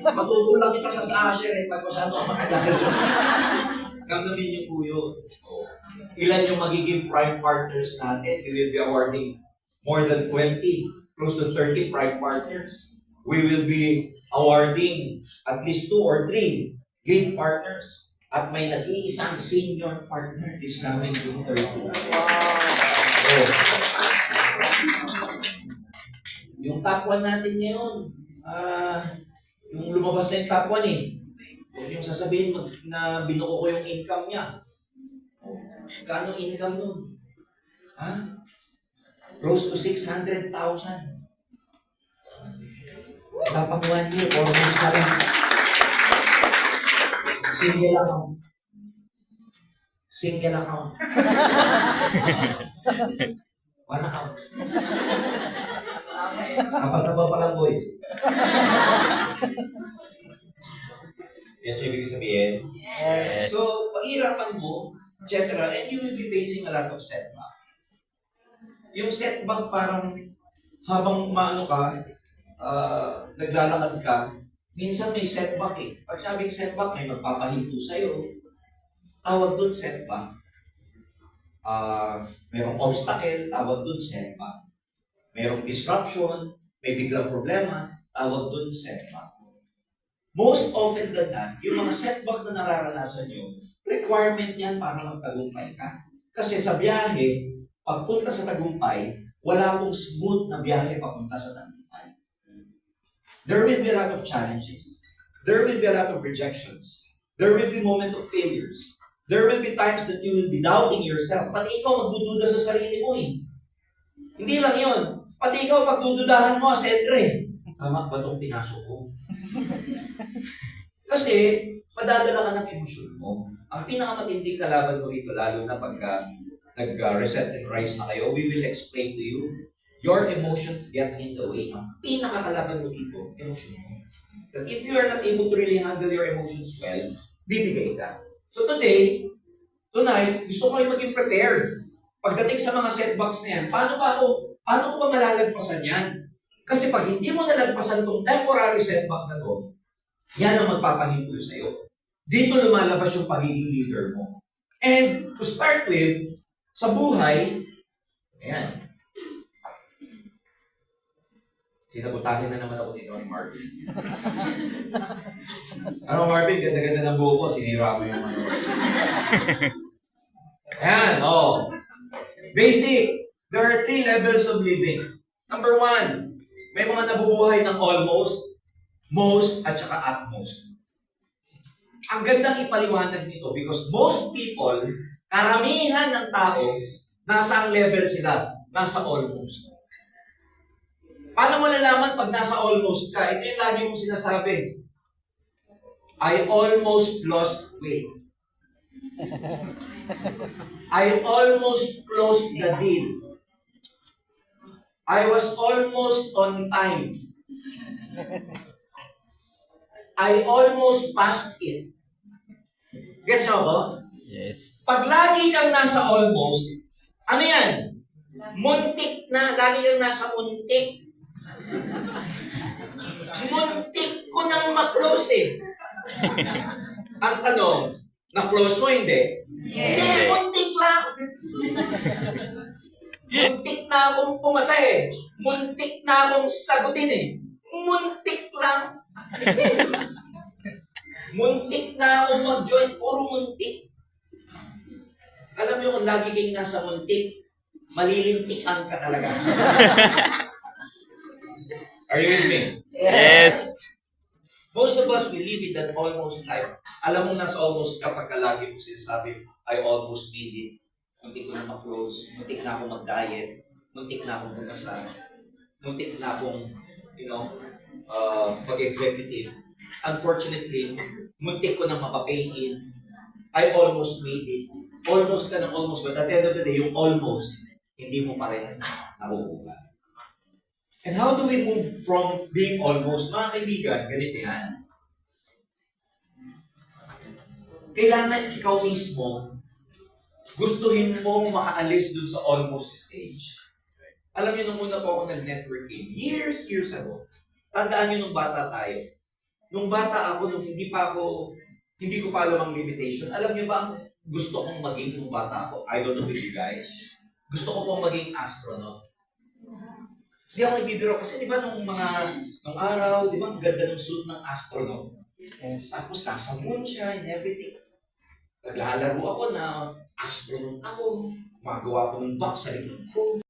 Matutulak kita sa Asher pag masyado ang matagal. Gagawin niyo po yun. Ilan yung magiging prime partners natin? We will be awarding more than 20, close to 30 prime partners. We will be awarding at least 2 or 3 lead partners. At may nag-iisang senior partner this coming June 30. Oh. Yung top 1 natin ngayon, yung lumabas na yung top 1 eh. Huwag yung sasabihin na binuko ko yung income niya. Kano income nun? Ha? Close to 600,000. Tapang 1 year, almost na lang. Single account. Single account. One account. Kapag na ba palang boy? Yan siya ibig sabihin? Yes. So, pag-irapan mo, etc. And you will be facing a lot of setback. Yung setback parang habang maano ka, naglalakad ka, minsan may setback eh. Pag sabing setback, may magpapahinto sa'yo. Tawag dun setback. Merong obstacle, tawag dun setback. Merong disruption, may biglang problema, tawag dun setback. Most often than not, yung mga setback na nararanasan nyo, requirement yan para magtagumpay ka. Kasi sa biyahe, pagpunta sa tagumpay, wala pong smooth na biyahe papunta sa tagumpay. There will be a lot of challenges. There will be a lot of rejections. There will be moments of failures. There will be times that you will be doubting yourself. Pati ikaw magdududa sa sarili mo eh. Hindi lang yun. Pati ikaw pagdududahan mo, Cedre, tama ba itong pinasok ko? Kasi, madadala ka ng emosyon mo. Ang pinakamatinding kalaban mo rito, lalo na pagka nag-reset and rise na kayo, we will explain to you, your emotions get in the way. Ang pinakakalaban mo dito, emosyon mo. That if you are not able to really handle your emotions well, bibigay ka. So tonight, gusto ko kayo maging prepared. Pagdating sa mga setbacks na yan, paano ko ba malalagpasan yan? Kasi pag hindi mo nalagpasan itong temporary setback na to, yan ang magpapahinto sa'yo. Dito lumalabas yung pagiging leader mo. And to start with, sa buhay, ayan. Sinabutahin na naman ako dito ni Marvin. Ano Marvin, ganda-ganda ng buho ko, sinira mo yung ano. Ayan, oh. Basic, there are 3 levels of living. Number 1, may mga nabubuhay ng almost, most, at saka utmost. Ang gandang ipaliwanag nito because most people, karamihan ng tao, nasa ang level sila, nasa almost. Paano mo nalaman pag nasa almost ka? Ito yung lagi mong sinasabi. I almost lost weight. I almost closed the deal. I was almost on time. I almost passed it. Gets nyo ako? Yes. Pag lagi kang nasa almost, ano yan? Muntik na, lagi kang nasa muntik. Muntik ko nang ma-close eh. Ang tanong, na-close mo hindi? Yes. Hindi, muntik lang. Muntik na akong pumasa eh. Muntik na akong sagutin eh. Muntik lang. Muntik na akong mag-join, puro muntik. Alam niyo kung lagi kayong nasa muntik, malilintikan ka talaga. Are you with me? Yes. Most of us, we live in that almost life. Alam mo nasa almost kapag lagi mo sinasabi, I almost made it. Muntik ko na ma-close. Muntik na akong mag-diet. Muntik na akong pumasa. Muntik na akong, mag-executive. Unfortunately, muntik ko na mapapay-in. I almost made it. Almost ka ng almost. But at the end of the day, yung almost, hindi mo pa rin nakukuha. And how do we move from being almost? Mga kaibigan, ganito yan. Kailangan ikaw mismo gustuhin mong makaalis dun sa almost stage. Alam niyo, nung una po ako nag-networking, years ago, tandaan niyo nung bata tayo. Nung bata ako, nung hindi ko pa alam ang limitation, alam niyo ba ang gusto kong maging nung bata ako? I don't know with you guys. Gusto ko pong maging astronaut. Hindi ako nagbibiro kasi di ba nung araw, di ba ang ganda ng suit ng astronaut? Tapos nasa moon siya and everything. Naglalaro ako na astronaut ako, magawa ko ng box sa likod ko.